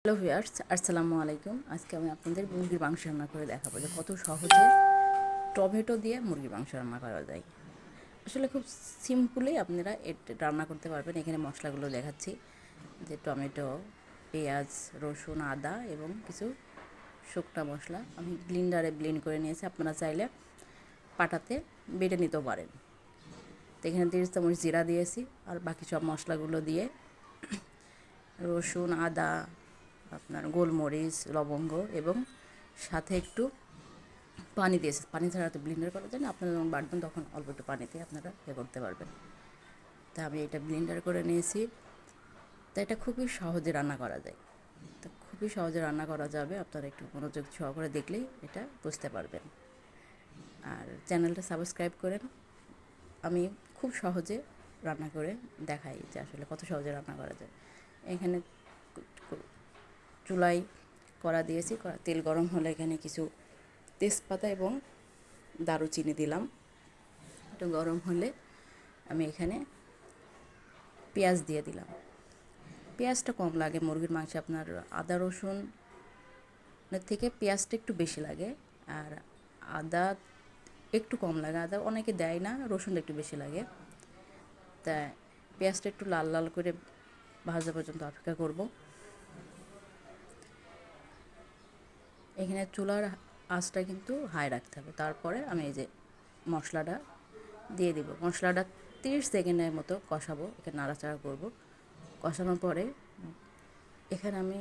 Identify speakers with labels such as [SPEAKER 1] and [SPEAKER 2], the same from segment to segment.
[SPEAKER 1] Hello viewers, আসসালামু আলাইকুম। আজকে আমি আপনাদের মুরগির মাংস রান্না করে দেখাবো যে কত সহজে টমেটো দিয়ে মুরগির মাংস রান্না করা যায়। আসলে খুব সিম্পলি আপনারা এটা রান্না করতে পারবেন। এখানে মশলাগুলো দেখাচ্ছি যে টমেটো, পেঁয়াজ, রসুন, আদা এবং কিছু শুকনা মশলা আমি ব্লেন্ডারে ব্লেন্ড করে নিয়েছি। আপনারা চাইলে পাটাতে বেটে নিতেও পারেন। তো এখানে 30 চামচ জিরা দিয়েছি আর বাকি সব মশলাগুলো দিয়ে রসুন, আদা, আপনার গোলমরিচ, লবঙ্গ এবং সাথে একটু পানি দিয়েছে। পানি ছাড়া তো ব্লেন্ডার করা যায় না। আপনারা যখন বাটবেন তখন অল্প একটু পানিতে আপনারা করতে পারবেন। তা আমি এটা ব্লেন্ডার করে নিয়েছি। তা এটা খুবই সহজে রান্না করা যায়। তা খুবই সহজে রান্না করা যাবে। আপনারা একটু মনোযোগ সহকারে দেখলেই এটা বুঝতে পারবেন। আর চ্যানেলটা সাবস্ক্রাইব করেন। আমি খুব সহজে রান্না করে দেখাই যে আসলে কত সহজে রান্না করা যায়। এখানে চুলায় কড়া দিয়েছি, তেল গরম হলে এখানে কিছু তেজপাতা এবং দারুচিনি দিলাম। একটু গরম হলে আমি এখানে পেঁয়াজ দিয়ে দিলাম। পেঁয়াজটা কম লাগে মুরগির মাংসে, আপনার আদা রসুনের থেকে পেঁয়াজটা একটু বেশি লাগে আর আদা একটু কম লাগে। আদা অনেকে দেয় না, রসুনটা একটু বেশি লাগে। তা পেঁয়াজটা একটু লাল লাল করে ভাজা পর্যন্ত অপেক্ষা করব। এখানে চুলার আঁচটা কিন্তু হাই রাখতে হবে। তারপরে আমি এই যে মশলাটা দিয়ে দিব। মশলাটা 30 সেকেন্ডের মতো কষাবো, এখানে নাড়াচাড়া করব। কষানোর পরে এখানে আমি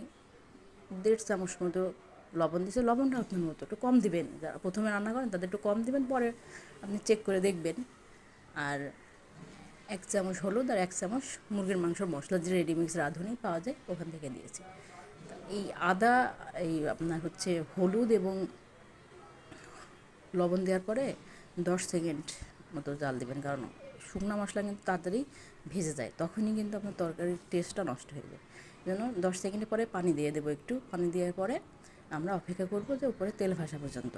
[SPEAKER 1] 1.5 চামচ মতো লবণ দিয়েছি। লবণটা আপনার মতো একটু কম দিবেন। যারা প্রথমে রান্না করেন তাদের একটু কম দিবেন, পরে আপনি চেক করে দেখবেন। আর 1 চামচ হলুদ আর 1 চামচ মুরগির মাংসর মশলা যে রেডিমিক্স রাঁধুনি পাওয়া যায় ওখান থেকে দিয়েছি। এই আদা, এই আপনার হচ্ছে হলুদ এবং লবণ দেওয়ার পরে 10 সেকেন্ড মতো জাল দেবেন, কারণ শুকনো মশলা কিন্তু তাড়াতাড়ি ভেজে যায়, তখনই কিন্তু আপনার তরকারির টেস্টটা নষ্ট হয়ে যায়। এই জন্য 10 সেকেন্ডের পরে পানি দিয়ে দেবো। একটু পানি দেওয়ার পরে আমরা অপেক্ষা করবো যে উপরে তেল ভাসা পর্যন্ত।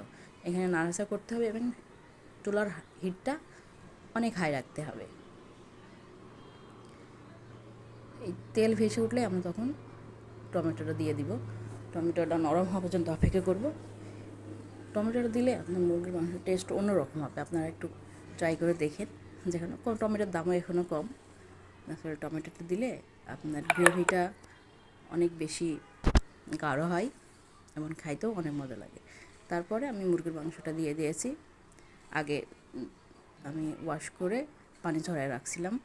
[SPEAKER 1] এখানে নাড়াচাড়া করতে হবে এবং চুলার হিটটা অনেক হাই রাখতে হবে। এই তেল ভেসে উঠলে আমরা তখন টমেটোটা দিয়ে দিব। টমেটোটা নরম হওয়া পর্যন্ত অপেক্ষা করব। টমেটোটা দিলে আপনার মুরগির মাংসের টেস্ট অন্যরকম হবে। আপনারা একটু ট্রাই করে দেখেন। যেখানে টমেটোর দামও এখনও কম, আসলে টমেটোটা দিলে আপনার গ্রেভিটা অনেক বেশি গাঢ় হয় এবং খাইতেও অনেক মজা লাগে। তারপরে আমি মুরগির মাংসটা দিয়ে দিয়েছি। আগে আমি ওয়াশ করে পানি ঝরায় রাখছিলাম।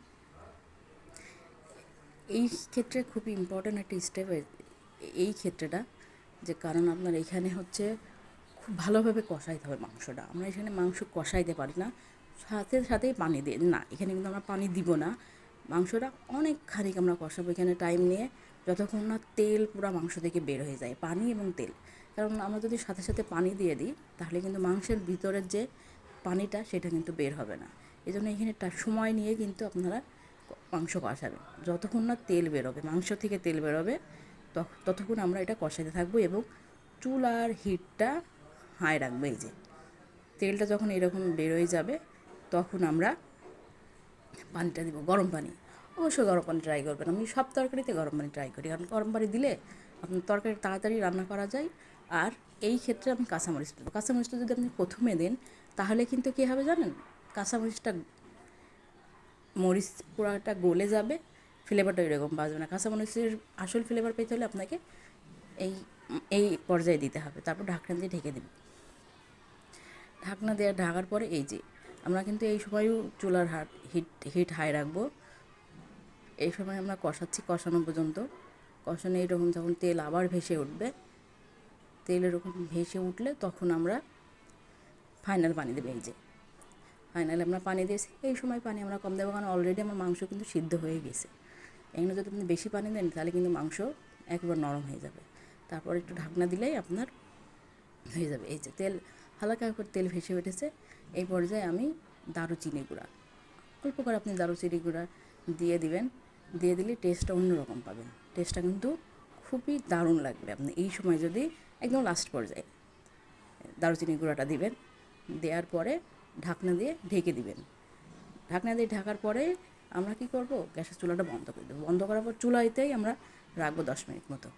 [SPEAKER 1] এই ক্ষেত্রে খুবই ইম্পর্ট্যান্ট একটা স্টেপ এই ক্ষেত্রেটা, যে কারণ আপনার এখানে হচ্ছে খুব ভালোভাবে কষাইতে হবে মাংসটা। আমরা এখানে মাংস কষাইতে পারি না, সাথে সাথেই পানি দিই না। এখানে কিন্তু আমরা পানি দিব না। মাংসটা অনেক খানিক আমরা কষাবো এখানে টাইম নিয়ে, যতক্ষণ না তেল পুরো মাংস থেকে বের হয়ে যায়, পানি এবং তেল। কারণ আমরা যদি সাথে সাথে পানি দিয়ে দিই তাহলে কিন্তু মাংসের ভিতরের যে পানিটা সেটা কিন্তু বের হবে না। এই জন্য এখানে সময় নিয়ে কিন্তু আপনারা মাংস কষাবেন। যতক্ষণ না তেল বেরোবে, মাংস থেকে তেল বেরোবে, ততক্ষণ আমরা এটা কষাতে থাকবো এবং চুলার হিটটা হাই রাখবো। এই যে তেলটা যখন এরকম বেরোয় যাবে তখন আমরা পানিটা দিব, গরম পানি। অবশ্যই গরম পানি ট্রাই করবেন। আমি সব তরকারিতে গরম পানি ট্রাই করি, কারণ গরম পানি দিলে আপনার তরকারি তাড়াতাড়ি রান্না করা যায়। আর এই ক্ষেত্রে আমি কাঁচামরিচ দেবো। কাঁচামরিচটা যদি আপনি প্রথমে দেন তাহলে কিন্তু কী হবে জানেন, কাঁচামরিচটা মরিচ পোড়াটা গলে যাবে, ফ্লেভারটা এরকম বাজবে না। কাঁচামরিচের আসল ফ্লেভার পেতে হলে আপনাকে এই এই পর্যায়ে দিতে হবে। তারপর ঢাকনা দিয়ে ঢেকে দেব। ঢাকনা দিয়ে ঢাকার পরে এই যে আমরা কিন্তু এই সময়ও চুলার হিট হাই রাখবো। এই সময় আমরা কষাচ্ছি, কষানো পর্যন্ত। কষানো এরকম যখন তেল আবার ভেসে উঠবে, তেল এরকম ভেসে উঠলে তখন আমরা ফাইনাল পানি দেবো। এই যে ফাইনালে আমরা পানি দিয়েছি। এই সময় পানি আমরা কম দেবো, কারণ অলরেডি আমার মাংস কিন্তু সিদ্ধ হয়ে গেছে। এখানে যদি আপনি বেশি পানি দেন তাহলে কিন্তু মাংস একবার নরম হয়ে যাবে। তারপর একটু ঢাকনা দিলেই আপনার হয়ে যাবে। এই যে তেল হালকা করে তেল ভেসে উঠেছে, এই পর্যায়ে আমি দারুচিনি গুঁড়া, অল্প করে আপনি দারুচিনি গুঁড়া দিয়ে দিবেন। দিয়ে দিলে টেস্টটা অন্যরকম পাবেন। টেস্টটা কিন্তু খুবই দারুণ লাগবে। আপনি এই সময় যদি একদম লাস্ট পর্যায়ে দারুচিনি গুঁড়াটা দিবেন, দেওয়ার পরে ঢাকনা দিয়ে ঢেকে দিবেন। ঢাকনা দিয়ে ঢাকার পরে আমরা কী করব, গ্যাসের চুলাটা বন্ধ করে দেবো। বন্ধ করার পর চুলাইতেই আমরা রাখবো 10 মিনিট মতো।